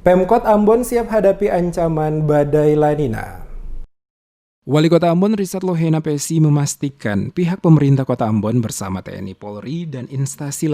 Pemkot Ambon siap hadapi ancaman badai La Nina. Wali Kota Ambon Richard Lohena Pesi memastikan pihak pemerintah Kota Ambon bersama TNI Polri dan instansi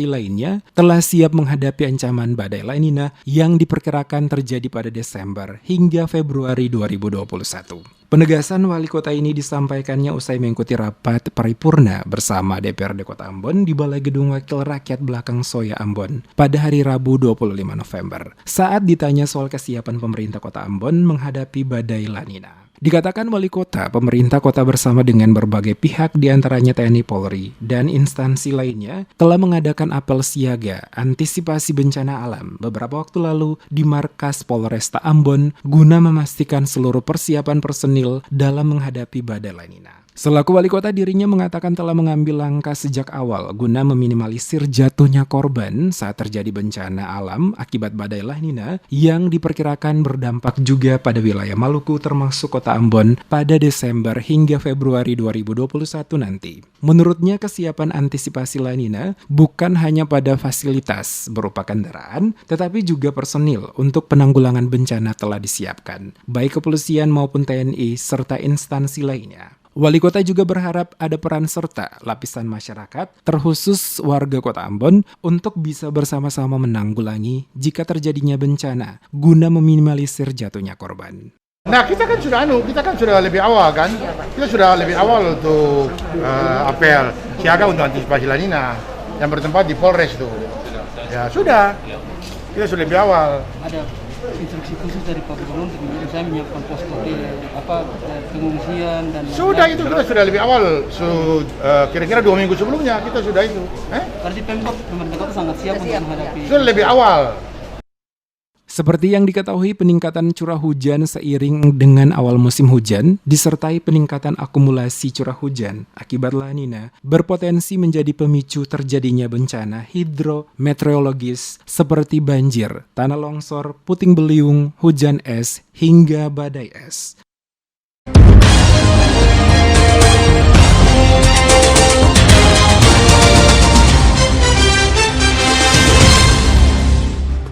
lainnya telah siap menghadapi ancaman badai La Nina yang diperkirakan terjadi pada Desember hingga Februari 2021. Penegasan wali kota ini disampaikannya usai mengikuti rapat paripurna bersama DPRD Kota Ambon di Balai Gedung Wakil Rakyat Belakang Soya Ambon pada hari Rabu 25 November. Saat ditanya soal kesiapan pemerintah Kota Ambon menghadapi badai La Nina. Dikatakan wali kota, pemerintah kota bersama dengan berbagai pihak diantaranya TNI Polri dan instansi lainnya telah mengadakan apel siaga antisipasi bencana alam beberapa waktu lalu di markas Polresta Ambon guna memastikan seluruh persiapan personil dalam menghadapi badai La Nina. Selaku wali kota, dirinya mengatakan telah mengambil langkah sejak awal guna meminimalisir jatuhnya korban saat terjadi bencana alam akibat badai La Nina yang diperkirakan berdampak juga pada wilayah Maluku termasuk Kota Ambon pada Desember hingga Februari 2021 nanti. Menurutnya kesiapan antisipasi La Nina bukan hanya pada fasilitas berupa kendaraan, tetapi juga personil untuk penanggulangan bencana telah disiapkan, baik kepolisian maupun TNI serta instansi lainnya. Wali kota juga berharap ada peran serta lapisan masyarakat, terkhusus warga Kota Ambon, untuk bisa bersama-sama menanggulangi jika terjadinya bencana, guna meminimalisir jatuhnya korban. Nah, kita kan sudah lebih awal kan? Kita sudah lebih awal untuk apel siaga untuk antisipasi La Nina yang bertempat di Polres itu. Ya sudah, kita sudah lebih awal. Ada instruksi khusus dari Pak Gubernur untuk saya menyiapkan posko pengungsian dan sudah itu kita sudah lebih awal, kira-kira 2 minggu sebelumnya kita sudah itu. Berarti Pemkot sangat siap untuk menghadapi. Sudah lebih awal. Seperti yang diketahui, peningkatan curah hujan seiring dengan awal musim hujan disertai peningkatan akumulasi curah hujan akibat La Nina berpotensi menjadi pemicu terjadinya bencana hidrometeorologis seperti banjir, tanah longsor, puting beliung, hujan es, hingga badai es.